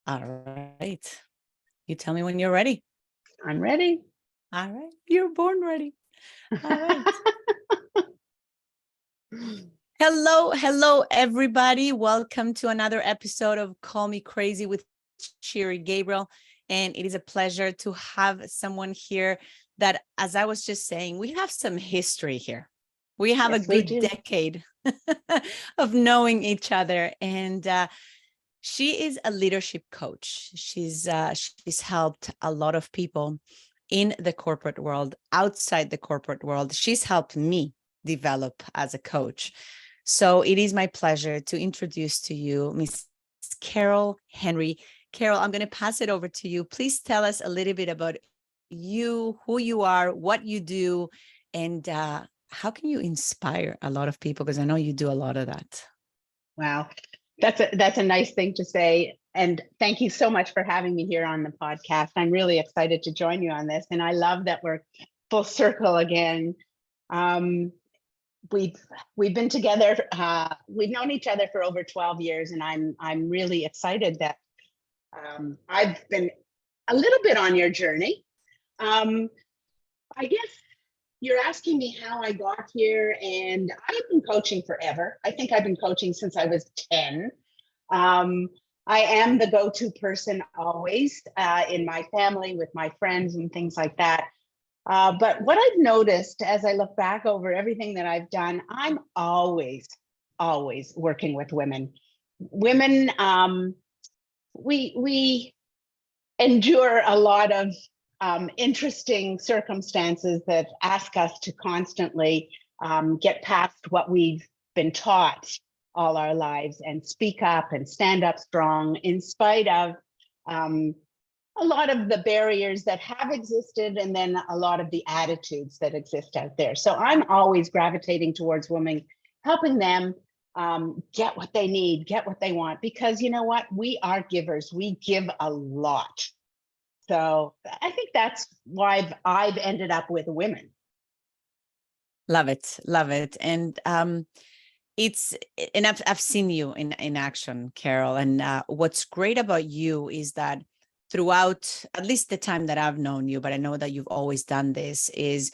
All right. You tell me when you're ready. I'm ready. All right. You're born ready. All right. Hello, everybody. Welcome to another episode of Call Me Crazy with Cheery Gabriel. And it is a pleasure to have someone here that, as I was just saying, we have some history here. We have Yes, a good decade of knowing each other. And she is a leadership coach. She's helped a lot of people in the corporate world, outside the corporate world. She's helped me develop as a coach. So it is my pleasure to introduce to you Miss Carol Henry. Carol, I'm going to pass it over to you. Please tell us a little bit about you, who you are, what you do, and how can you inspire a lot of people? Because I know you do a lot of that. Wow. That's a nice thing to say. And thank you so much for having me here on the podcast. I'm really excited to join you on this. And I love that we're full circle again. We've been together. We've known each other for over 12 years, and I'm really excited that I've been a little bit on your journey. I guess you're asking me how I got here, and I've been coaching forever. I think I've been coaching since I was 10. I am the go-to person always in my family, with my friends and things like that. But what I've noticed as I look back over everything that I've done, I'm always working with women. Women, we endure a lot of interesting circumstances that ask us to constantly get past what we've been taught all our lives and speak up and stand up strong in spite of a lot of the barriers that have existed, and then a lot of the attitudes that exist out there. So I'm always gravitating towards women, helping them get what they need, get what they want, because you know what? We are givers. We give a lot. So I think that's why I've ended up with women. Love it. And I've seen you in action, Carol. And what's great about you is that throughout at least the time that I've known you, but I know that you've always done this, is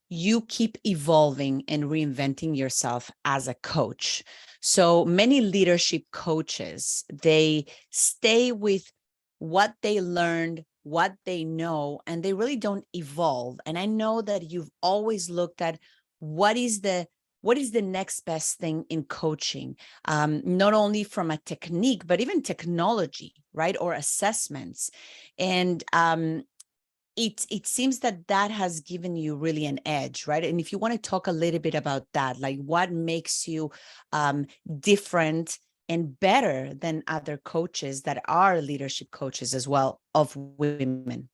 you keep evolving and reinventing yourself as a coach. So many leadership coaches, they stay with what they learned, what they know, and they really don't evolve. And I know that you've always looked at what is the next best thing in coaching, not only from a technique, but even technology, right? Or assessments. And it seems that has given you really an edge, right? And if you want to talk a little bit about that, like what makes you different and better than other coaches that are leadership coaches as well of women.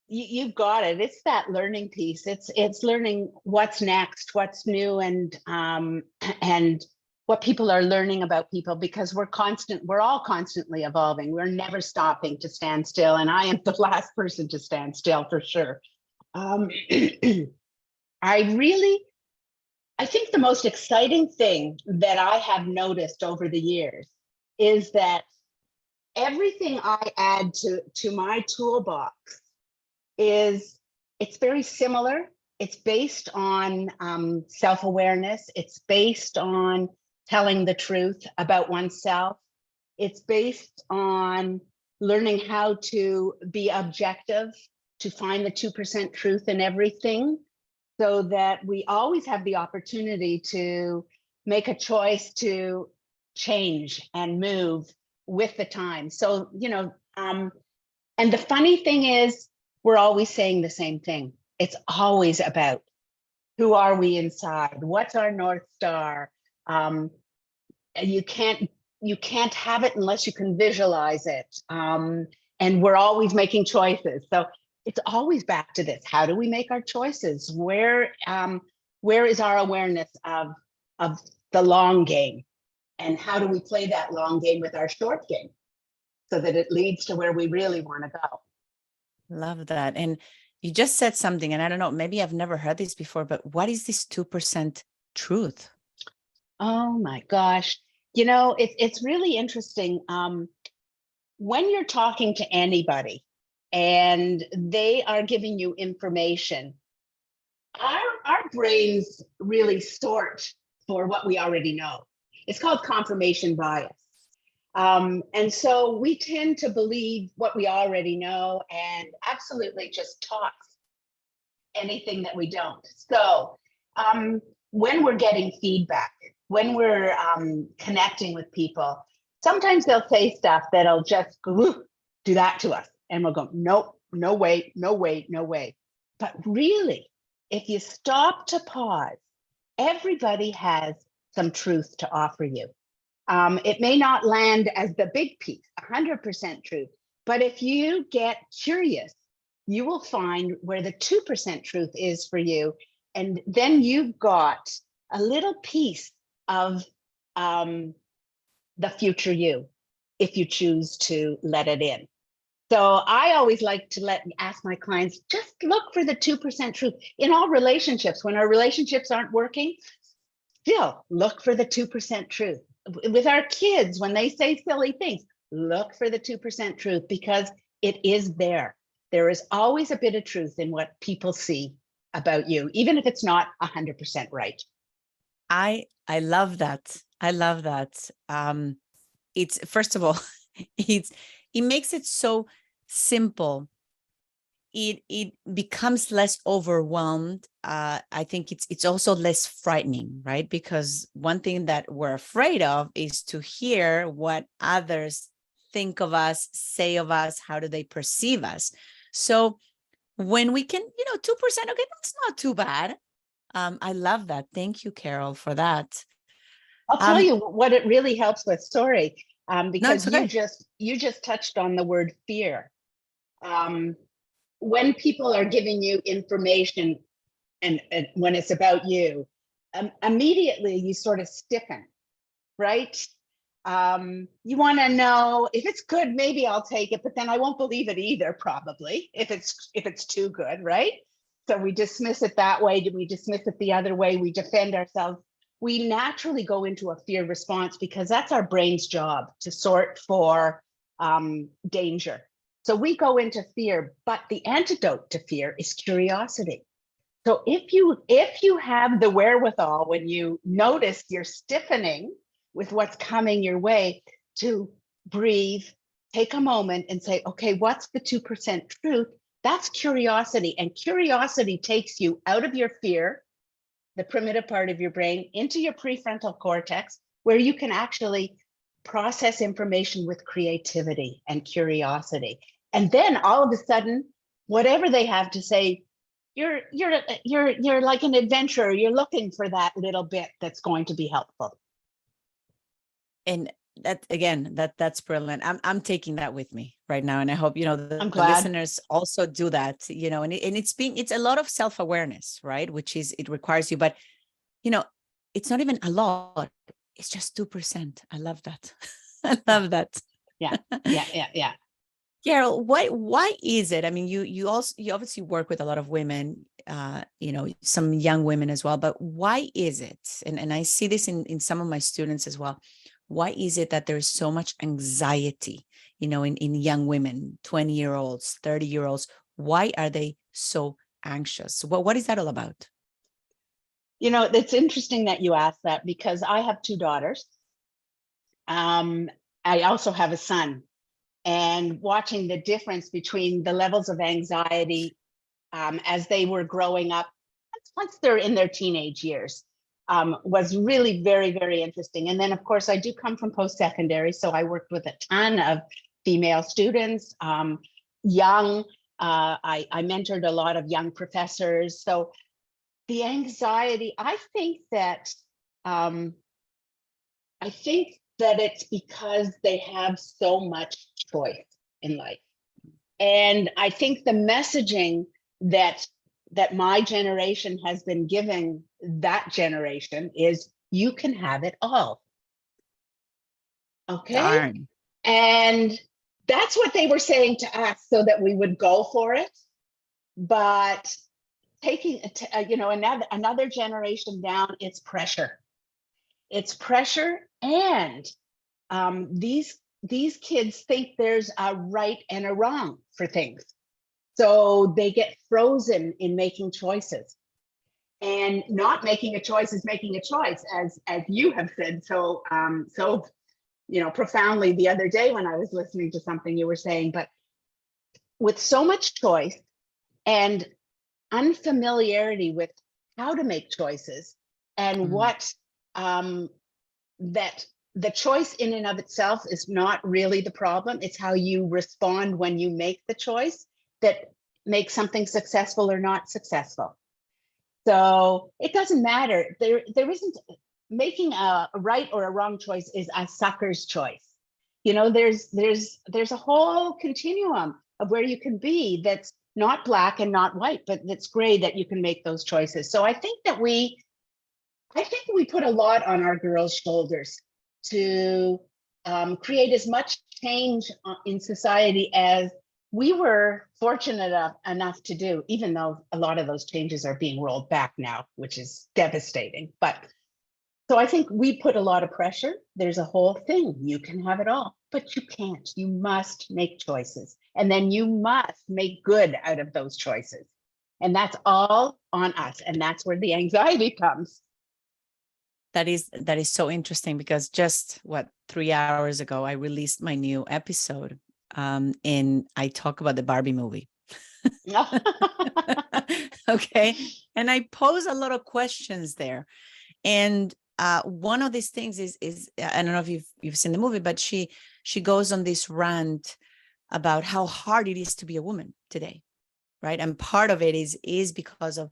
You've got it. It's that learning piece. It's learning what's next, what's new, and what people are learning about people, because we're all constantly evolving. We're never stopping to stand still. And I am the last person to stand still, for sure. I think the most exciting thing that I have noticed over the years is that everything I add to my toolbox it's very similar. It's based on self-awareness. It's based on telling the truth about oneself. It's based on learning how to be objective, to find the 2% truth in everything, so that we always have the opportunity to make a choice to change and move with the time. So, and the funny thing is, we're always saying the same thing. It's always about who are we inside? What's our North Star? You can't have it unless you can visualize it. And we're always making choices. So it's always back to this. How do we make our choices? Where is our awareness of the long game? And how do we play that long game with our short game so that it leads to where we really want to go? Love that. And you just said something, and I don't know, maybe I've never heard this before, but what is this 2% truth? Oh my gosh. It's really interesting. when you're talking to anybody and they are giving you information, our brains really sort for what we already know. It's called confirmation bias. And so we tend to believe what we already know and absolutely just toss anything that we don't. So when we're getting feedback, when we're connecting with people, sometimes they'll say stuff that'll just do that to us. And we'll go, nope, no way, no way, no way. But really, if you stop to pause, everybody has some truth to offer you. It may not land as the big piece, 100% truth, but if you get curious, you will find where the 2% truth is for you. And then you've got a little piece of the future you, if you choose to let it in. So I always like to ask my clients, just look for the 2% truth in all relationships. When our relationships aren't working, still look for the 2% truth. With our kids, when they say silly things, look for the 2% truth, because it is there. There is always a bit of truth in what people see about you, even if it's not 100% right. I love that. I love that. It's, first of all, it makes it so simple. It becomes less overwhelmed. I think it's also less frightening, right? Because one thing that we're afraid of is to hear what others think of us, say of us, how do they perceive us. So when we can, 2%, okay, that's not too bad. I love that. Thank you, Carol, for that. I'll tell you what it really helps with. Sorry, No, because it's okay. you just touched on the word fear. When people are giving you information and when it's about you, immediately you sort of stiffen, right? You want to know if it's good, maybe I'll take it, but then I won't believe it either, probably, if it's too good, right? So we dismiss it that way. We dismiss it the other way. We defend ourselves. We naturally go into a fear response because that's our brain's job, to sort for danger. So we go into fear, but the antidote to fear is curiosity. So if you have the wherewithal, when you notice you're stiffening with what's coming your way, to breathe, take a moment and say, okay, what's the 2% truth? That's curiosity. And curiosity takes you out of your fear, the primitive part of your brain, into your prefrontal cortex, where you can actually process information with creativity and curiosity. And then all of a sudden, whatever they have to say, you're like an adventurer. You're looking for that little bit that's going to be helpful. And that, again, that's brilliant. I'm taking that with me right now, and I hope I'm the glad. listeners also do that. And it's a lot of self-awareness, right? Which is, it requires you, but it's not even a lot. It's just 2%. I love that. I love that. Yeah. Carol, why is it? I mean, you obviously work with a lot of women, some young women as well, but why is it? And I see this in some of my students as well. Why is it that there's so much anxiety, in young women, 20-year-olds, 30-year-olds? Why are they so anxious? What is that all about? It's interesting that you asked that, because I have 2 daughters. I also have a son, and watching the difference between the levels of anxiety as they were growing up, once they're in their teenage years, was really very, very interesting. And then, of course, I do come from post-secondary, so I worked with a ton of female students, young. I mentored a lot of young professors. So the anxiety, I think that it's because they have so much choice in life. And I think the messaging that my generation has been giving that generation is, you can have it all. Okay. Darn. And that's what they were saying to us, so that we would go for it. But taking another generation down, it's pressure. And these these kids think there's a right and a wrong for things. So they get frozen in making choices. And not making a choice is making a choice, as you have said so profoundly the other day when I was listening to something you were saying. But with so much choice and unfamiliarity with how to make choices and what that the choice in and of itself is not really the problem. It's how you respond when you make the choice that makes something successful or not successful. So it doesn't matter. There isn't making a right or a wrong choice is a sucker's choice. There's a whole continuum of where you can be that's not black and not white, but that's gray, that you can make those choices. So I think we put a lot on our girls' shoulders to create as much change in society as we were fortunate enough to do, even though a lot of those changes are being rolled back now, which is devastating. But so I think we put a lot of pressure. There's a whole thing. You can have it all, but you can't. You must make choices. And then you must make good out of those choices. And that's all on us. And that's where the anxiety comes. That is so interesting, because just 3 hours ago, I released my new episode. And I talk about the Barbie movie. Okay. And I pose a lot of questions there. And one of these things is I don't know if you've seen the movie, but she goes on this rant about how hard it is to be a woman today. Right. And part of it is because of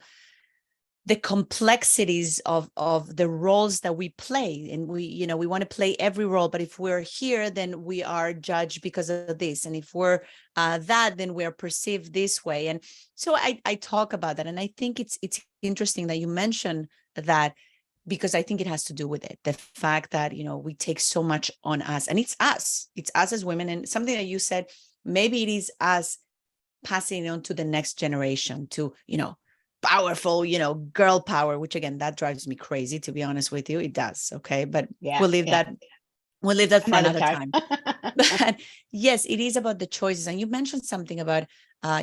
the complexities of the roles that we play. And we want to play every role, but if we're here, then we are judged because of this. And if we're that, then we're perceived this way. And so I talk about that. And I think it's interesting that you mentioned that, because I think it has to do with it. The fact that, we take so much on us, and it's us as women. And something that you said, maybe it is us passing on to the next generation to, powerful, girl power, which again, that drives me crazy, to be honest with you. It does. Okay. But we'll leave that for another time. But yes, it is about the choices. And you mentioned something about,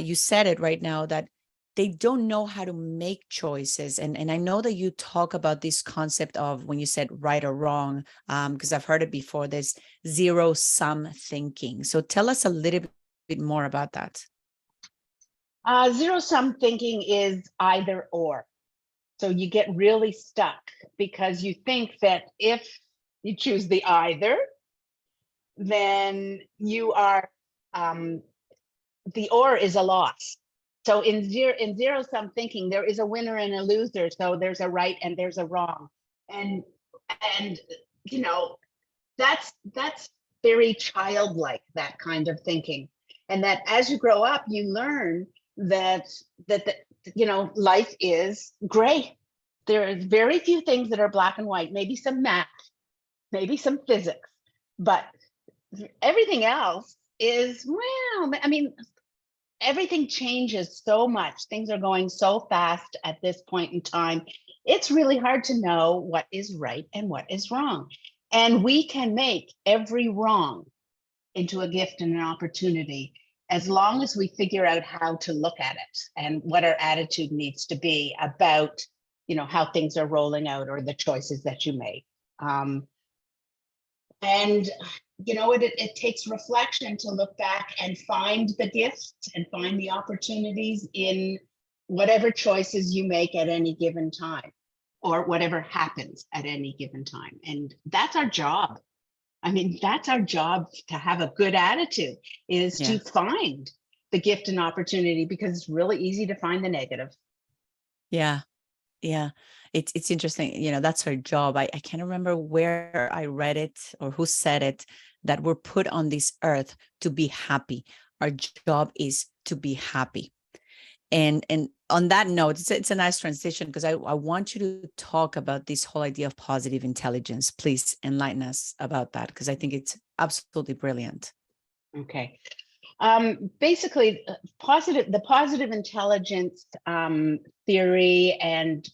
you said it right now, that they don't know how to make choices. And I know that you talk about this concept of, when you said right or wrong, because I've heard it before, this zero-sum thinking. So tell us a little bit more about that. Zero-sum thinking is either or. So you get really stuck because you think that if you choose the either, then you are, the or is a loss. So in zero-sum thinking, there is a winner and a loser. So there's a right and there's a wrong. And that's very childlike, that kind of thinking. And that as you grow up, you learn that life is gray. There are very few things that are black and white, maybe some math, maybe some physics, but everything else is, everything changes so much. Things are going so fast at this point in time. It's really hard to know what is right and what is wrong. And we can make every wrong into a gift and an opportunity, as long as we figure out how to look at it and what our attitude needs to be about, how things are rolling out or the choices that you make. It takes reflection to look back and find the gifts and find the opportunities in whatever choices you make at any given time, or whatever happens at any given time. And that's our job. That's our job, to have a good attitude, is to find the gift and opportunity, because it's really easy to find the negative. Yeah. Yeah. It's interesting. That's our job. I can't remember where I read it or who said it, that we're put on this earth to be happy. Our job is to be happy. And on that note, it's a nice transition, because I want you to talk about this whole idea of positive intelligence. Please enlighten us about that, because I think it's absolutely brilliant. Okay. Basically, the positive intelligence theory and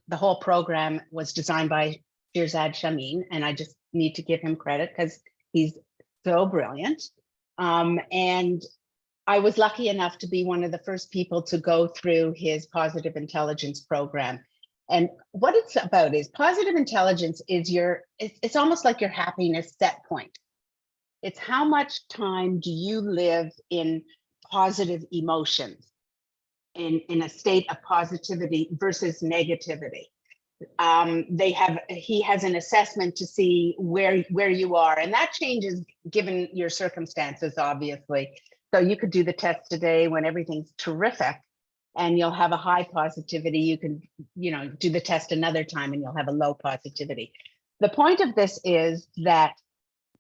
the whole program was designed by Shirzad Chamine, and I just need to give him credit, because he's so brilliant. And I was lucky enough to be one of the first people to go through his positive intelligence program. And what it's about is positive intelligence is it's almost like your happiness set point. It's how much time do you live in positive emotions, in a state of positivity versus negativity. He has an assessment to see where you are, and that changes given your circumstances, obviously. So you could do the test today when everything's terrific and you'll have a high positivity. You can, do the test another time and you'll have a low positivity. The point of this is that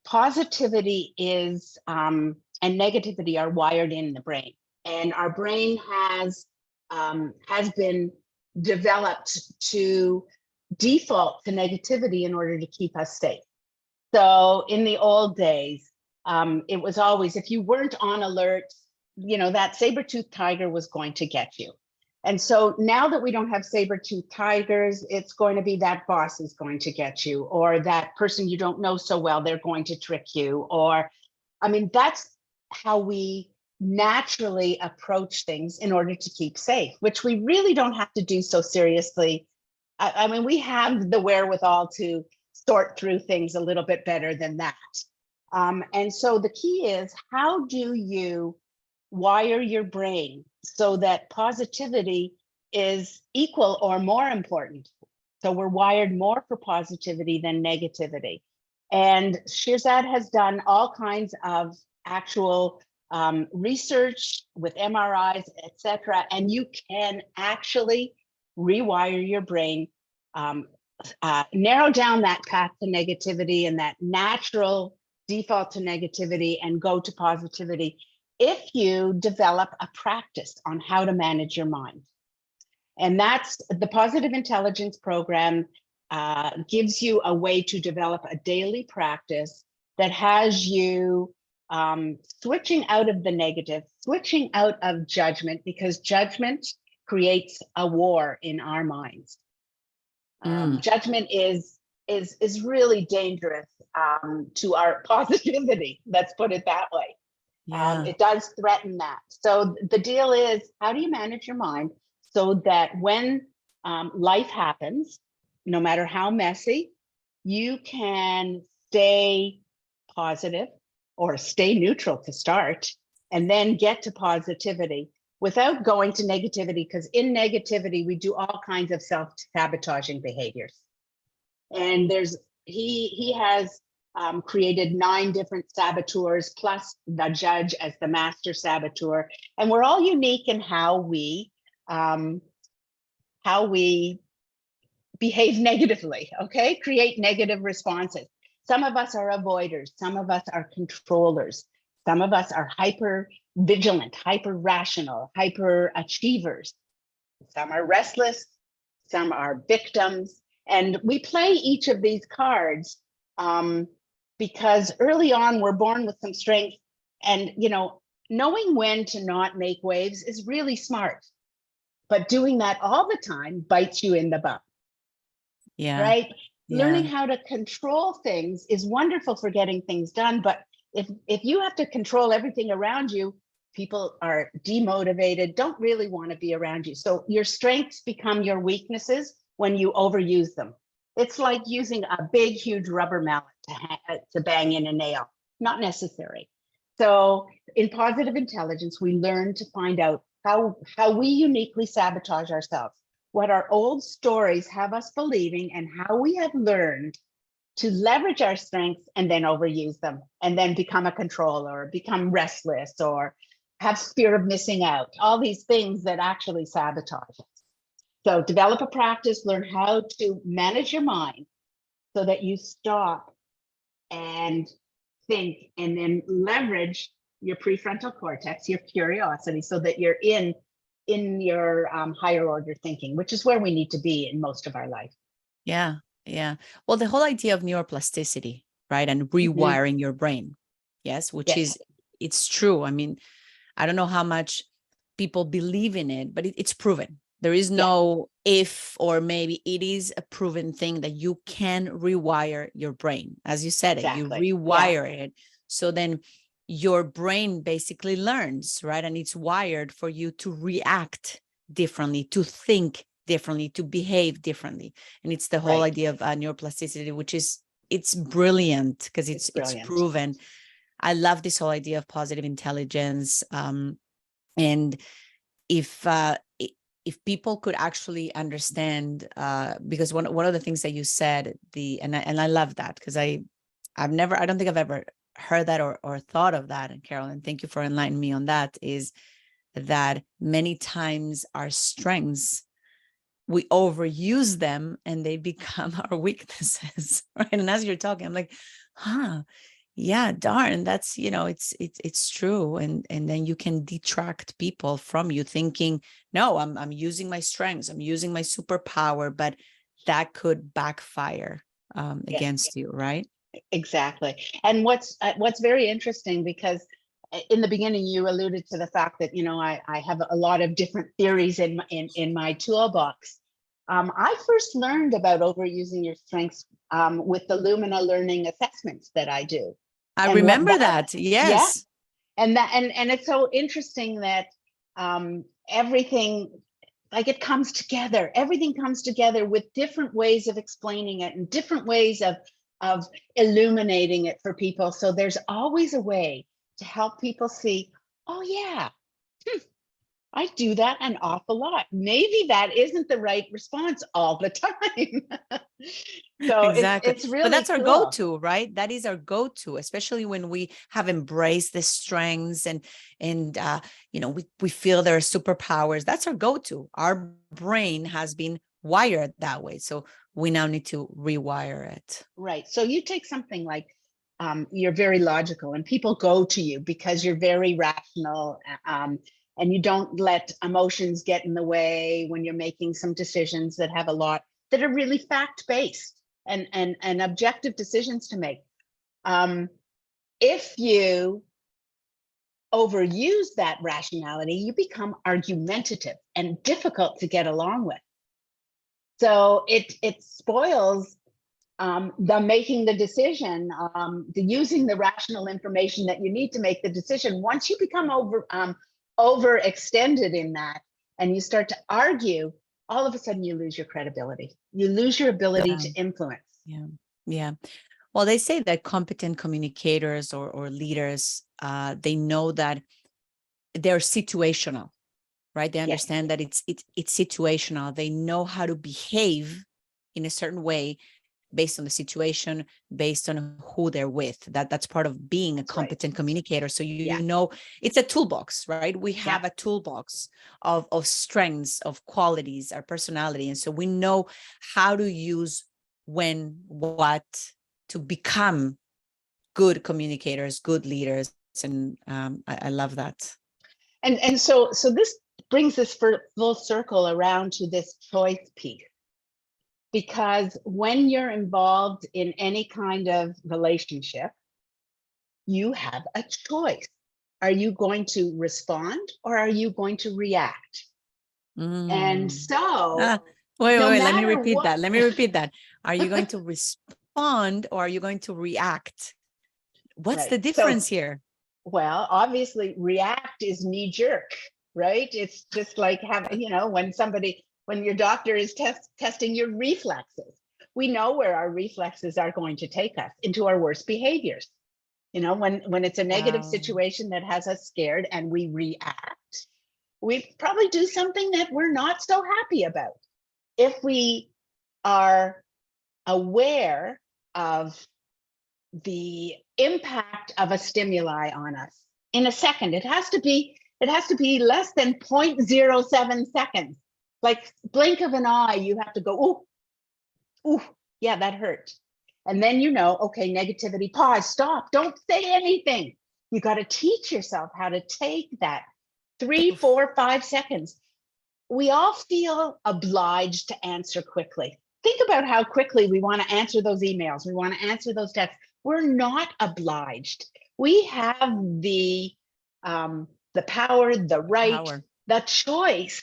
positivity is and negativity are wired in the brain, and our brain has been developed to default to negativity in order to keep us safe. So in the old days, it was always, if you weren't on alert, that saber-toothed tiger was going to get you. And so now that we don't have saber-toothed tigers, it's going to be that boss is going to get you, or that person you don't know so well, they're going to trick you. Or, that's how we naturally approach things in order to keep safe, which we really don't have to do so seriously. We have the wherewithal to sort through things a little bit better than that. And so the key is, how do you wire your brain so that positivity is equal or more important? So we're wired more for positivity than negativity. And Shirzad has done all kinds of actual research with MRIs, etc. And you can actually rewire your brain, narrow down that path to negativity and that natural default to negativity and go to positivity if you develop a practice on how to manage your mind. And that's the positive intelligence program. Gives you a way to develop a daily practice that has you switching out of the negative, switching out of judgment, because judgment creates a war in our minds. Judgment is really dangerous to our positivity. Let's put it that way. Yeah. It does threaten that. So the deal is, how do you manage your mind so that when life happens, no matter how messy, you can stay positive or stay neutral to start, and then get to positivity without going to negativity, because in negativity, we do all kinds of self-sabotaging behaviors. And he has created 9 different saboteurs, plus the judge as the master saboteur. And we're all unique in how we behave negatively, okay? Create negative responses. Some of us are avoiders, some of us are controllers, some of us are hyper vigilant, hyper rational, hyper achievers. Some are restless, some are victims. And we play each of these cards because early on we're born with some strength, and knowing when to not make waves is really smart. But doing that all the time bites you in the butt. Yeah. Right? Yeah. Learning how to control things is wonderful for getting things done. But if you have to control everything around you, people are demotivated, don't really want to be around you. So your strengths become your weaknesses when you overuse them. It's like using a big, huge rubber mallet to bang in a nail. Not necessary. So in positive intelligence, we learn to find out how we uniquely sabotage ourselves, what our old stories have us believing, and how we have learned to leverage our strengths and then overuse them, and then become a controller, or become restless, or have fear of missing out, all these things that actually sabotage us. So develop a practice, learn how to manage your mind so that you stop and think, and then leverage your prefrontal cortex, your curiosity, so that you're in your higher order thinking, which is where we need to be in most of our life. Yeah. Yeah. Well, the whole idea of neuroplasticity, right? And rewiring your brain. Yes. Which is, it's true. I don't know how much people believe in it, but it's proven. There is no if or maybe. It is a proven thing that you can rewire your brain. As you said, you rewire it So then your brain basically learns, right? And it's wired for you to react differently, to think differently, to behave differently. And it's the whole Right. idea of neuroplasticity, which is, it's brilliant because it's brilliant. proven. I love this whole idea of positive intelligence. And if people could actually understand, because one of the things that you said, and I love that, because I don't think I've ever heard that or thought of that. And Carol, and thank you for enlightening me on that, is that many times our strengths, we overuse them and they become our weaknesses, right? And as you're talking, I'm like, yeah, darn, that's, it's true. And then you can detract people from you thinking, no, I'm using my strengths, I'm using my superpower, but that could backfire against you, right? Exactly. And what's very interesting, because in the beginning you alluded to the fact that I have a lot of different theories in my toolbox. I first learned about overusing your strengths with the Lumina learning assessments that I do. I And what remember that. yeah, Yes. and it's so interesting that everything, like, it comes together. Everything comes together with different ways of explaining it and different ways of illuminating it for people. So there's always a way to help people see, oh yeah, I do that an awful lot. Maybe that isn't the right response all the time. So Exactly. it's But really that's our cool. go-to, right? That is our go-to, especially when we have embraced the strengths and we feel there are superpowers. That's our go-to. Our brain has been wired that way. So we now need to rewire it. Right. So you take something like you're very logical and people go to you because you're very rational, and you don't let emotions get in the way when you're making some decisions that have a lot that are really fact-based and objective decisions to make. If you overuse that rationality, you become argumentative and difficult to get along with. So it spoils the making the decision, the using the rational information that you need to make the decision. Once you become overextended in that and you start to argue, all of a sudden you lose your credibility. You lose your ability to influence. Yeah. Yeah. Well, they say that competent communicators or leaders, they know that they're situational, right? They understand that it's situational. They know how to behave in a certain way based on the situation, based on who they're with. That's part of being a competent communicator. So you know, it's a toolbox, right? We have a toolbox of strengths, of qualities, our personality. And so we know how to use when, what, to become good communicators, good leaders. And I love that. And so this brings us full circle around to this choice piece. Because when you're involved in any kind of relationship, you have a choice. Are you going to respond or are you going to react? And so, wait, no let me matter repeat what, that. Let me repeat that. Are you going to respond or are you going to react? What's the difference here? Well, obviously, react is knee jerk, right? It's just like having, when your doctor is testing your reflexes. We know where our reflexes are going to take us, into our worst behaviors. When it's a negative situation that has us scared and we react, we probably do something that we're not so happy about. If we are aware of the impact of a stimuli on us in a second, it has to be less than 0.07 seconds. Like blink of an eye, you have to go, ooh, yeah, that hurt. And then okay, negativity, pause, stop, don't say anything. You got to teach yourself how to take that 3, 4, 5 seconds. We all feel obliged to answer quickly. Think about how quickly we want to answer those emails. We want to answer those texts. We're not obliged. We have the power, the right, the choice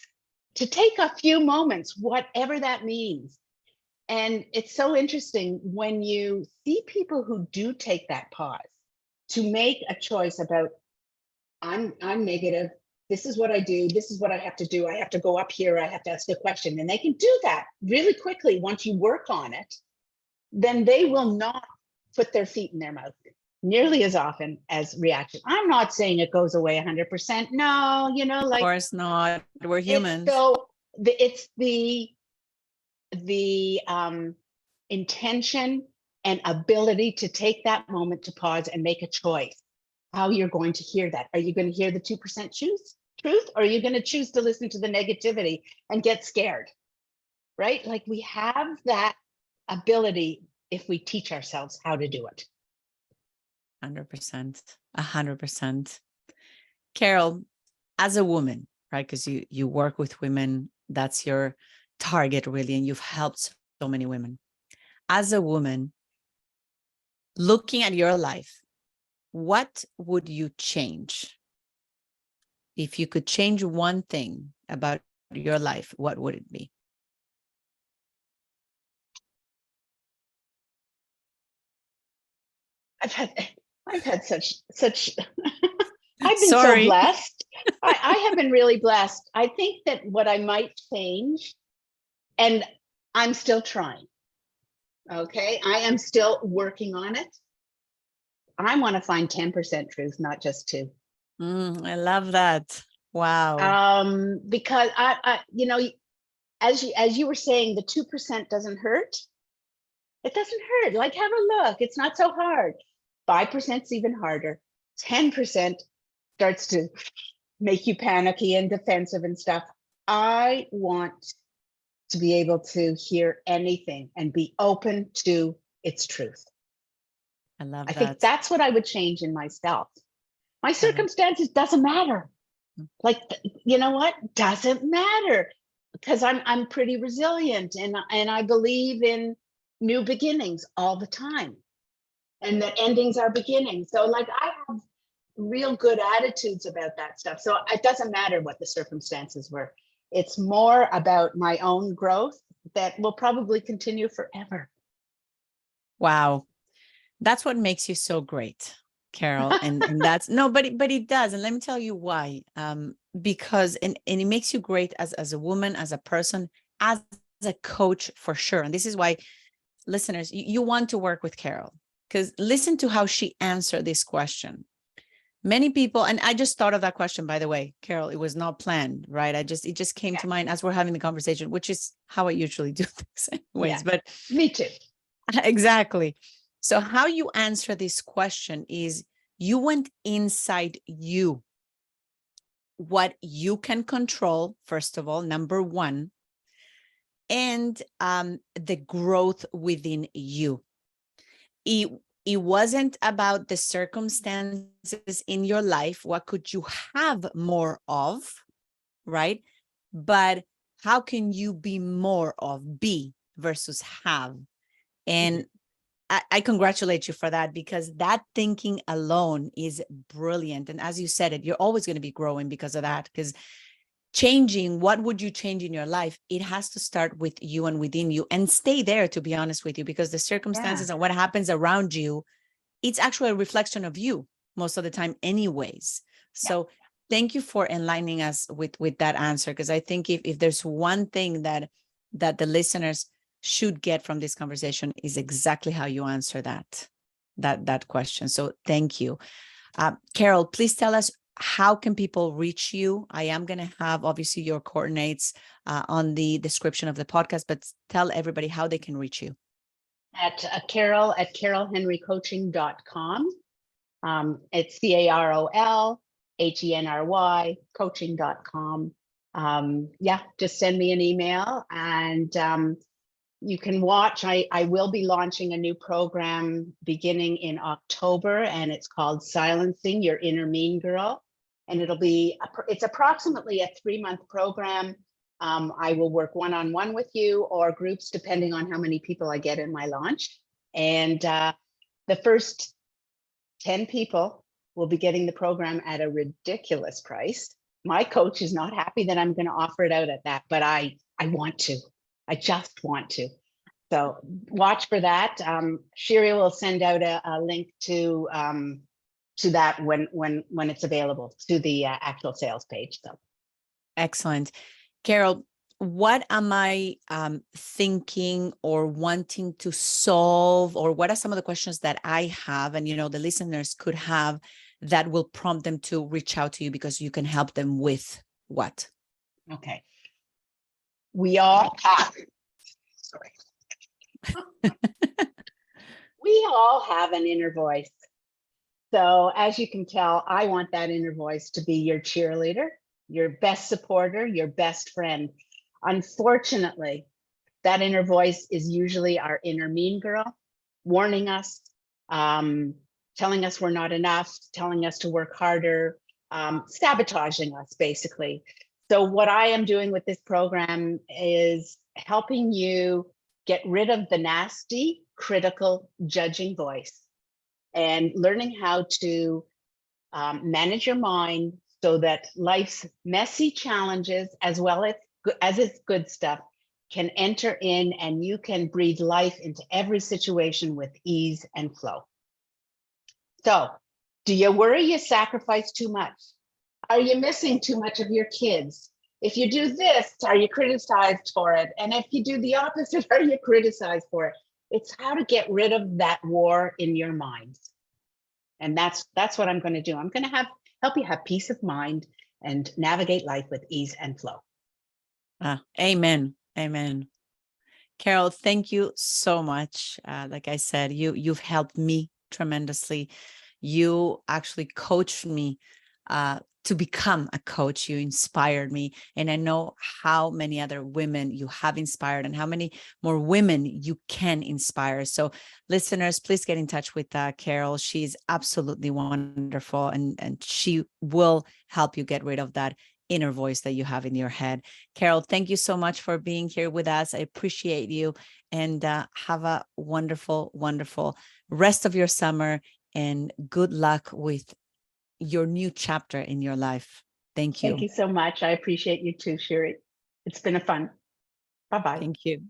to take a few moments, whatever that means. And it's so interesting when you see people who do take that pause to make a choice about, I'm negative. This is what I do. This is what I have to do. I have to go up here. I have to ask a question. And they can do that really quickly. Once you work on it, then they will not put their feet in their mouth nearly as often as reaction. I'm not saying it goes away 100%. No, you know, Of like, course not. We're it's humans. it's the intention and ability to take that moment to pause and make a choice. How you're going to hear that. Are you going to hear the 2% truth, or are you going to choose to listen to the negativity and get scared? Right? Like, we have that ability if we teach ourselves how to do it. 100%. 100%. Carol, as a woman, right? Because you work with women, that's your target really, and you've helped so many women. As a woman, looking at your life, what would you change? If you could change one thing about your life, what would it be? I've had such I've been so Sorry. blessed. I have been really blessed. I think that what I might change, and I'm still trying. Okay. I am still working on it. I want to find 10% truth, not just 2. I love that. Wow. Because I you know, as you were saying, the 2% doesn't hurt. It doesn't hurt. Like, have a look. It's not so hard. 5% is even harder. 10% starts to make you panicky and defensive and stuff. I want to be able to hear anything and be open to its truth. I love I that. think that's what I would change in myself. My I love- circumstances doesn't matter. Like, you know what? Doesn't matter, because I'm pretty resilient, and I believe in new beginnings all the time, and that endings are beginnings. So, like, I have real good attitudes about that stuff. So it doesn't matter what the circumstances were. It's more about my own growth that will probably continue forever. Wow. That's what makes you so great, Carol. And that's no, but it does. And let me tell you why. Because and it makes you great as a woman, as a person, as a coach, for sure. And this is why, listeners, you want to work with Carol, because listen to how she answered this question. Many people, and I just thought of that question, by the way, Carol, it was not planned, right? It just came to mind as we're having the conversation, which is how I usually do things anyways. But me too. Exactly. So how you answer this question is you went inside you, what you can control, first of all, number one, and the growth within you. It wasn't about the circumstances in your life. What could you have more of, right? But how can you be more of, be versus have? And I congratulate you for that, because that thinking alone is brilliant. And as you said it, you're always going to be growing because of that, because changing, what would you change in your life? It has to start with you and within you, and stay there, to be honest with you, because the circumstances and what happens around you, it's actually a reflection of you most of the time anyways. So thank you for enlightening us with that answer, because I think if there's one thing that the listeners should get from this conversation is exactly how you answer that question. So thank you. Carol, please tell us, how can people reach you? I am going to have obviously your coordinates on the description of the podcast, but tell everybody how they can reach you. At Carol at carolhenrycoaching.com. It's CAROLHENRY coaching.com. Just send me an email, and you can watch. I will be launching a new program beginning in October, and it's called Silencing Your Inner Mean Girl. And it's approximately a 3-month program. I will work one-on-one with you, or groups, depending on how many people I get in my launch. And the first 10 people will be getting the program at a ridiculous price. My coach is not happy that I'm going to offer it out at that, but I want to. I just want to. So watch for that. Shiri will send out a link to to that when it's available to the actual sales page. So Excellent. Carol, what am I thinking or wanting to solve, or what are some of the questions that I have and, the listeners could have that will prompt them to reach out to you because you can help them with what? Okay. We all have, sorry. We all have an inner voice. So as you can tell, I want that inner voice to be your cheerleader, your best supporter, your best friend. Unfortunately, that inner voice is usually our inner mean girl, warning us, telling us we're not enough, telling us to work harder, sabotaging us, basically. So what I am doing with this program is helping you get rid of the nasty, critical, judging voice and learning how to manage your mind so that life's messy challenges, as well as its good stuff, can enter in and you can breathe life into every situation with ease and flow. So, do you worry you sacrifice too much? Are you missing too much of your kids? If you do this, are you criticized for it? And if you do the opposite, are you criticized for it? It's how to get rid of that war in your mind. And that's what I'm going to do. I'm going to help you have peace of mind and navigate life with ease and flow. Amen. Amen. Carol, thank you so much. Like I said, you've helped me tremendously. You actually coached me to become a coach. You inspired me. And I know how many other women you have inspired and how many more women you can inspire. So listeners, please get in touch with Carol. She's absolutely wonderful. And she will help you get rid of that inner voice that you have in your head. Carol, thank you so much for being here with us. I appreciate you, and have a wonderful, wonderful rest of your summer, and good luck with your new chapter in your life. Thank you. Thank you so much. I appreciate you too, Sherry. It's been a fun. Bye-bye. Thank you.